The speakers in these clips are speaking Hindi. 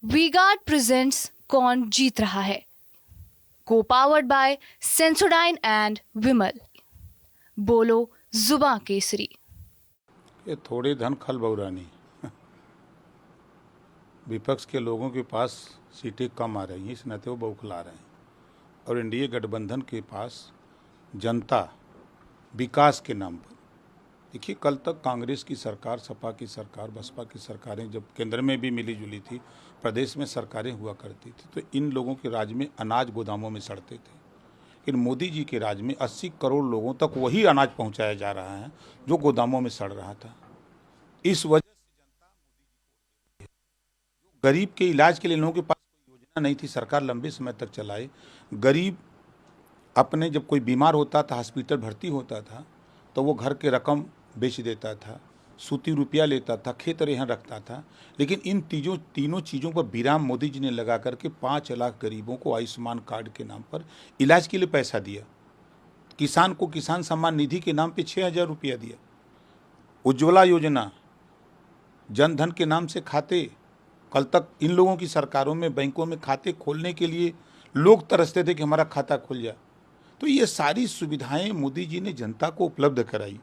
वीगार्ड प्रेजेंट्स कौन जीत रहा है, को पावर्ड बाय सेंसोडाइन एंड विमल। बोलो जुबां केसरी। ये थोड़ी धन खल बहुरानी। विपक्ष के लोगों के पास सीटें कम आ रही हैं, इस नाते वो बौखला रहे हैं। और एनडीए गठबंधन के पास जनता विकास के नाम पर, देखिए कल तक कांग्रेस की सरकार, सपा की सरकार, बसपा की सरकारें जब केंद्र में भी मिली जुली थी, प्रदेश में सरकारें हुआ करती थी, तो इन लोगों के राज में अनाज गोदामों में सड़ते थे। लेकिन मोदी जी के राज में 80 करोड़ लोगों तक वही अनाज पहुंचाया जा रहा है जो गोदामों में सड़ रहा था। इस वजह गरीब के इलाज के लिए लोगों के पास कोई योजना नहीं थी, सरकार लंबे समय तक चलाए। गरीब अपने जब कोई बीमार होता था, हॉस्पिटल भर्ती होता था, तो वो घर के रकम बेच देता था, सूती रुपया लेता था, खेत रेहन रखता था। लेकिन इन तीनों चीज़ों पर विराम मोदी जी ने लगा करके 5 लाख गरीबों को आयुष्मान कार्ड के नाम पर इलाज के लिए पैसा दिया। किसान को किसान सम्मान निधि के नाम पे 6,000 रुपया दिया। उज्ज्वला योजना, जन धन के नाम से खाते, कल तक इन लोगों की सरकारों में बैंकों में खाते खोलने के लिए लोग तरसते थे कि हमारा खाता खुल जाए। तो ये सारी सुविधाएं मोदी जी ने जनता को उपलब्ध कराई।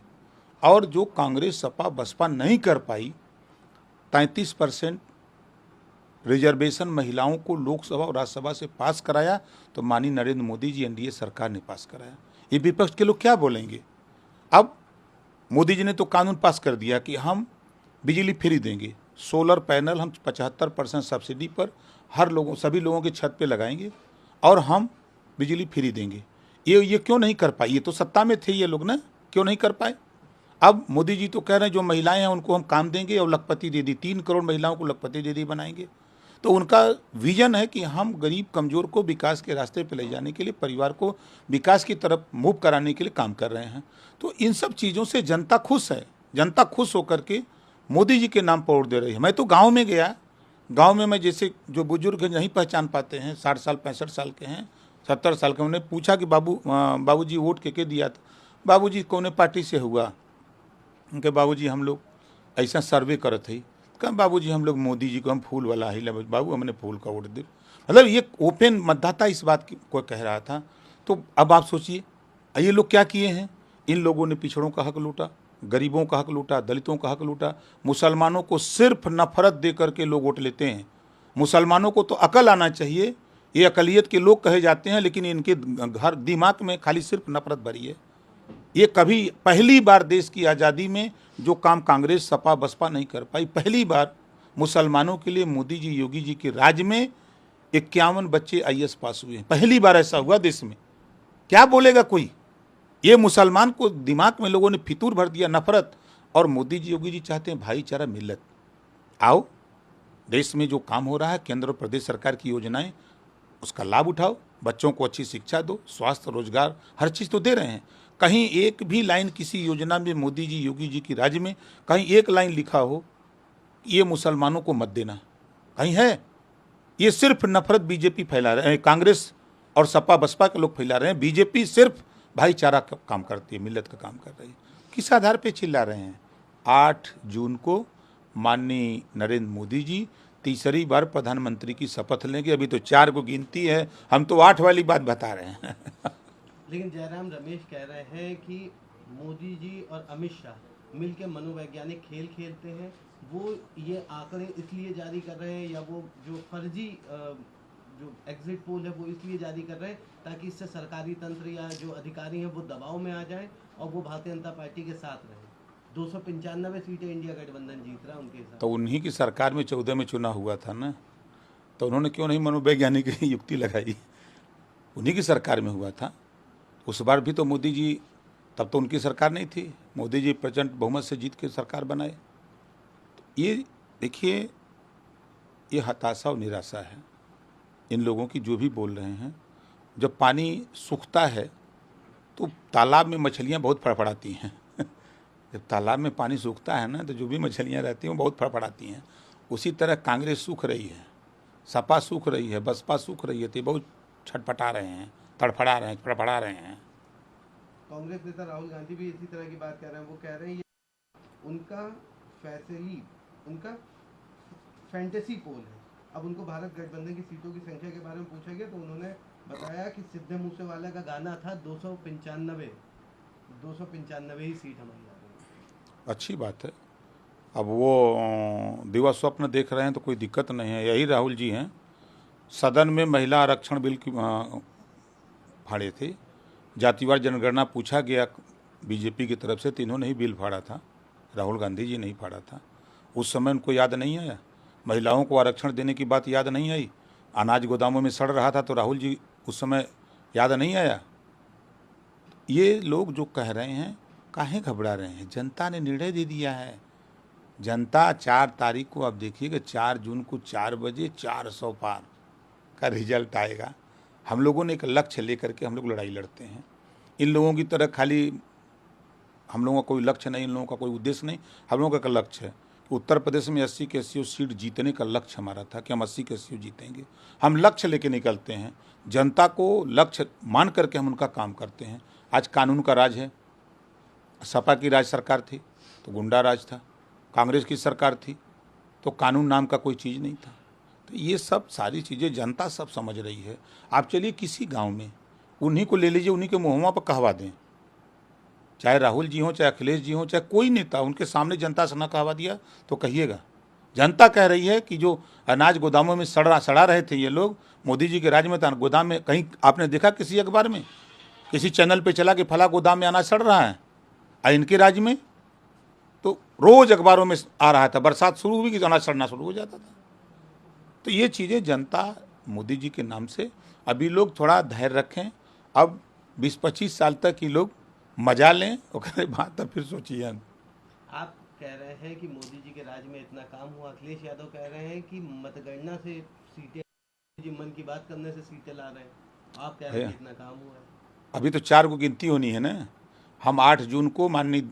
और जो कांग्रेस, सपा, बसपा नहीं कर पाई, 33% रिजर्वेशन महिलाओं को लोकसभा और राज्यसभा से पास कराया, तो माननीय नरेंद्र मोदी जी, एनडीए सरकार ने पास कराया। ये विपक्ष के लोग क्या बोलेंगे? अब मोदी जी ने तो कानून पास कर दिया कि हम बिजली फ्री देंगे, सोलर पैनल हम 75% सब्सिडी पर सभी लोगों के छत पे लगाएंगे और हम बिजली फ्री देंगे। ये क्यों नहीं कर पाए? ये तो सत्ता में थे ये लोग ना, क्यों नहीं कर पाए? अब मोदी जी तो कह रहे हैं जो महिलाएं हैं उनको हम काम देंगे और लखपति दीदी, 3 करोड़ महिलाओं को लखपति दीदी बनाएंगे। तो उनका विजन है कि हम गरीब कमजोर को विकास के रास्ते पर ले जाने के लिए, परिवार को विकास की तरफ मूव कराने के लिए काम कर रहे हैं। तो इन सब चीज़ों से जनता खुश है। जनता खुश होकर के मोदी जी के नाम पर वोट दे रही है। मैं तो गांव में गया, गांव में मैं जैसे जो बुजुर्ग नहीं पहचान पाते हैं, 60 साल 65 साल के हैं, 70 साल के, उन्हें पूछा कि बाबूजी वोट के दिया था? बाबूजी कौन पार्टी से हुआ? उनके बाबूजी हम लोग ऐसा सर्वे करत है। कहा बाबूजी हम लोग मोदी जी को, हम फूल वाला ही बाबू, हमने फूल का वोट दे। मतलब ये ओपन मतदाता इस बात को कह रहा था। तो अब आप सोचिए ये लोग क्या किए हैं। इन लोगों ने पिछड़ों का हक लूटा, गरीबों का हक लूटा, दलितों का हक लूटा। मुसलमानों को सिर्फ नफरत दे करके लोग वोट लेते हैं। मुसलमानों को तो अकल आना चाहिए। ये अकलियत के लोग कहे जाते हैं, लेकिन इनके घर दिमाग में खाली सिर्फ नफरत भरी है। ये कभी पहली बार देश की आज़ादी में जो काम कांग्रेस, सपा, बसपा नहीं कर पाई, पहली बार मुसलमानों के लिए मोदी जी, योगी जी के राज में 51 बच्चे आईएएस पास हुए हैं। पहली बार ऐसा हुआ देश में। क्या बोलेगा कोई? ये मुसलमान को दिमाग में लोगों ने फितूर भर दिया, नफरत। और मोदी जी, योगी जी चाहते हैं भाईचारा, मिल्लत। आओ, देश में जो काम हो रहा है, केंद्र और प्रदेश सरकार की योजनाएं, उसका लाभ उठाओ। बच्चों को अच्छी शिक्षा दो, स्वास्थ्य, रोजगार, हर चीज़ तो दे रहे हैं। कहीं एक भी लाइन किसी योजना में मोदी जी, योगी जी की राज्य में कहीं एक लाइन लिखा हो ये मुसलमानों को मत देना, कहीं है? ये सिर्फ नफरत बीजेपी फैला रहे हैं, कांग्रेस और सपा बसपा के लोग फैला रहे हैं। बीजेपी सिर्फ भाईचारा का काम करती है, मिल्लत का काम कर रही है। किस आधार पे चिल्ला रहे हैं? 8 जून को माननीय नरेंद्र मोदी जी तीसरी बार प्रधानमंत्री की शपथ लेंगे। अभी तो 4 को गिनती है, हम तो 8 वाली बात बता रहे हैं। लेकिन जयराम रमेश कह रहे हैं कि मोदी जी और अमित शाह मिलकर मनोवैज्ञानिक खेल खेलते हैं। वो ये आंकड़े इसलिए जारी कर रहे हैं, या वो जो फर्जी जो एग्जिट पोल है वो इसलिए जारी कर रहे हैं ताकि इससे सरकारी तंत्र या जो अधिकारी हैं वो दबाव में आ जाएं और वो भारतीय जनता पार्टी के साथ रहें। 295 सीटें इंडिया गठबंधन जीत रहा है उनके साथ। तो उन्हीं की सरकार में 14 में चुनाव हुआ था ना, तो उन्होंने क्यों नहीं मनोवैज्ञानिक युक्ति लगाई? उन्हीं की सरकार में हुआ था। उस बार भी तो मोदी जी, तब तो उनकी सरकार नहीं थी, मोदी जी प्रचंड बहुमत से जीत के सरकार बनाए। तो ये देखिए, ये हताशा और निराशा है इन लोगों की, जो भी बोल रहे हैं। जब पानी सूखता है तो तालाब में मछलियाँ बहुत फड़फड़ाती हैं। जब तालाब में पानी सूखता है ना, तो जो भी मछलियाँ रहती हैं वो बहुत फड़फड़ाती हैं। उसी तरह कांग्रेस सूख रही है, सपा सूख रही है, बसपा सूख रही है, तो ये बहुत छटपटा रहे हैं, तड़फड़ा रहे हैं, फड़फड़ा रहे हैं। कांग्रेस नेता राहुल गांधी भी इसी तरह की बात कर रहे हैं। वो कह रहे हैं ये उनका फैसली, उनका फैंटेसी पोल है। अब उनको भारत गठबंधन की सीटों की संख्या के बारे में पूछा गया तो उन्होंने बताया कि सिद्धू मूसेवाला का गाना था 295 ही सीट हमारी आ रही है। अच्छी बात है। अब वो दिवा स्वप्न देख रहे हैं तो कोई दिक्कत नहीं है। यही राहुल जी हैं, सदन में महिला आरक्षण बिल की फाड़े थे। जातिवार जनगणना पूछा गया बीजेपी की तरफ से तो इन्होंने ही बिल फाड़ा था, राहुल गांधी जी नहीं फाड़ा था। उस समय उनको याद नहीं आया, महिलाओं को आरक्षण देने की बात याद नहीं आई। अनाज गोदामों में सड़ रहा था तो राहुल जी उस समय याद नहीं आया। ये लोग जो कह रहे हैं काहे घबरा रहे हैं? जनता ने निर्णय दे दिया है। जनता 4 तारीख को, आप देखिएगा 4 जून को 4 बजे 400 पार का रिजल्ट आएगा। हम लोगों ने एक लक्ष्य लेकर के हम लोग लड़ाई लड़ते हैं। इन लोगों की तरह खाली हम लोगों का कोई लक्ष्य नहीं, इन लोगों का कोई उद्देश्य नहीं। हम लोगों का लक्ष्य है कि उत्तर प्रदेश में 80 के 80 सीट जीतने का लक्ष्य हमारा था कि हम 80 के 80 जीतेंगे। हम लक्ष्य लेके निकलते हैं, जनता को लक्ष्य मान करके हम उनका काम करते हैं। आज कानून का राज है। सपा की राज सरकार थी तो गुंडा राज था, कांग्रेस की सरकार थी तो कानून नाम का कोई चीज़ नहीं था। तो ये सब सारी चीज़ें जनता सब समझ रही है। आप चलिए किसी गांव में उन्हीं को ले लीजिए, उन्हीं के मुहम्मा पर कहवा दें, चाहे राहुल जी हों, चाहे अखिलेश जी हों, चाहे कोई नेता, उनके सामने जनता से ना कहवा दिया तो कहिएगा। जनता कह रही है कि जो अनाज गोदामों में सड़ा रहे थे ये लोग, मोदी जी के राज में था गोदाम में, कहीं आपने देखा किसी अखबार में, किसी चैनल पे चला कि फला गोदाम में अनाज सड़ रहा है? इनके राज्य में तो रोज अखबारों में आ रहा था, बरसात शुरू हुई कि अनाज सड़ना शुरू हो जाता था। तो ये चीज़ें जनता मोदी जी के नाम से, अभी लोग थोड़ा धैर्य रखें। अब 20-25 साल तक ये लोग मजा लें, उसके बाद तब फिर सोचिए। आप कह रहे हैं कि मोदी जी के राज में इतना काम हुआ, अखिलेश यादव कह रहे हैं कि मतगणना से सीटें, जी मन की बात करने से सीटें ला रहे हैं। आप कह रहे हैं कि इतना काम हुआ है। अभी तो 4 को गिनती होनी है ना। हम 8 जून को माननीय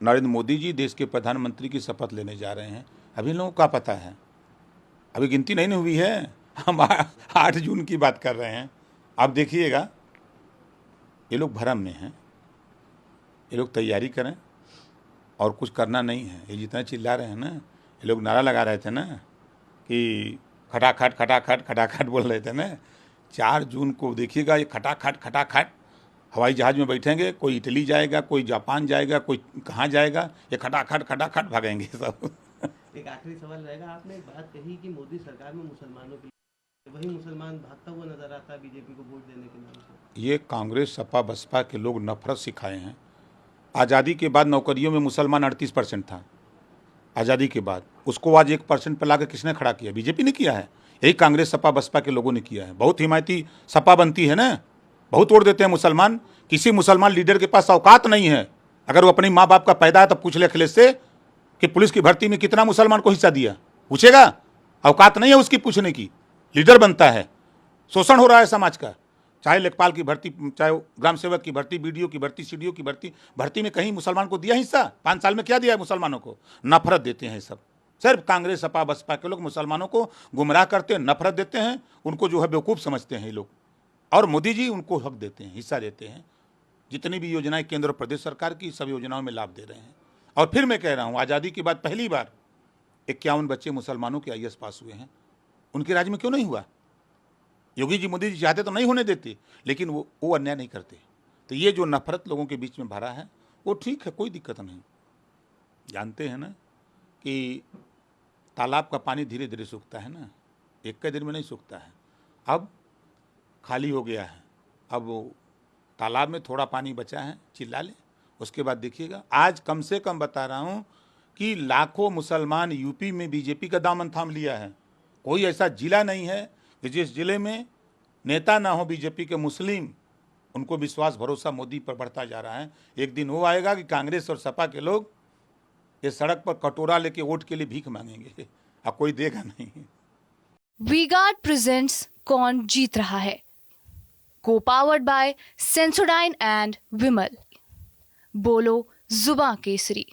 नरेंद्र मोदी जी देश के प्रधानमंत्री की शपथ लेने जा रहे हैं। अभी लोगों को पता है, अभी गिनती नहीं हुई है। हम 8 जून की बात कर रहे हैं। आप देखिएगा ये लोग भ्रम में हैं, ये लोग तैयारी करें और कुछ करना नहीं है। ये जितना चिल्ला रहे हैं ना, ये लोग नारा लगा रहे थे ना कि खटाखट खटाखट खटाखट बोल रहे थे ना। 4 जून को देखिएगा ये खटाखट खटाखट हवाई जहाज़ में बैठेंगे, कोई इटली जाएगा, कोई जापान जाएगा, कोई कहाँ जाएगा, ये खटाखट खटाखट भागेंगे सब। एक आखिरी सवाल रहेगा, आपने एक बात कही कि मोदी सरकार में मुसलमानों की, वही मुसलमान भागता हुआ नजर आता है बीजेपी को वोट देने के नाम से। ये कांग्रेस सपा बसपा के लोग नफरत सिखाए हैं। आज़ादी के बाद नौकरियों में मुसलमान 38% था, आज़ादी के बाद उसको आज 1% पर लाकर किसने खड़ा किया? बीजेपी ने किया है। यही कांग्रेस सपा बसपा के लोगों ने किया है। बहुत हिमायती सपा बनती है ना, बहुत वोट देते हैं मुसलमान। किसी मुसलमान लीडर के पास औकात नहीं है। अगर वो अपनी माँ बाप का पैदा है तो पूछ ले अखिलेश से कि पुलिस की भर्ती में कितना मुसलमान को हिस्सा दिया, पूछेगा? औकात नहीं है उसकी पूछने की। लीडर बनता है, शोषण हो रहा है समाज का। चाहे लेखपाल की भर्ती, चाहे ग्राम सेवक की भर्ती, बीडीओ की भर्ती, सीडीओ की भर्ती में कहीं मुसलमान को दिया हिस्सा? 5 साल में क्या दिया है मुसलमानों को? नफरत देते हैं सब। सिर्फ कांग्रेस सपा बसपा के लोग मुसलमानों को गुमराह करते हैं, नफरत देते हैं, उनको जो है बेवकूफ़ समझते हैं ये लोग। और मोदी जी उनको हक देते हैं, हिस्सा देते हैं। जितनी भी योजनाएं केंद्र और प्रदेश सरकार की, सब योजनाओं में लाभ दे रहे हैं। और फिर मैं कह रहा हूँ, आज़ादी के बाद पहली बार 51 बच्चे मुसलमानों के IAS पास हुए हैं। उनके राज्य में क्यों नहीं हुआ? योगी जी मोदी जी चाहते तो नहीं होने देते, लेकिन वो अन्याय नहीं करते। तो ये जो नफरत लोगों के बीच में भरा है वो ठीक है, कोई दिक्कत नहीं। जानते हैं ना कि तालाब का पानी धीरे धीरे सूखता है ना, एक के दिन में नहीं सूखता है। अब खाली हो गया है, अब वो तालाब में थोड़ा पानी बचा है, चिल्ला ले। उसके बाद देखिएगा, आज कम से कम बता रहा हूँ कि लाखों मुसलमान यूपी में बीजेपी का दामन थाम लिया है। कोई ऐसा जिला नहीं है कि जिस जिले में नेता ना हो बीजेपी के मुस्लिम। उनको विश्वास भरोसा मोदी पर बढ़ता जा रहा है। एक दिन वो आएगा कि कांग्रेस और सपा के लोग ये सड़क पर कटोरा लेके वोट के लिए भीख मांगेंगे, अब कोई देगा नहीं। वी-गार्ड प्रेजेंट्स कौन जीत रहा है, को पावर्ड बाय सेंसोडाइन एंड विमल। बोलो जुबां केसरी।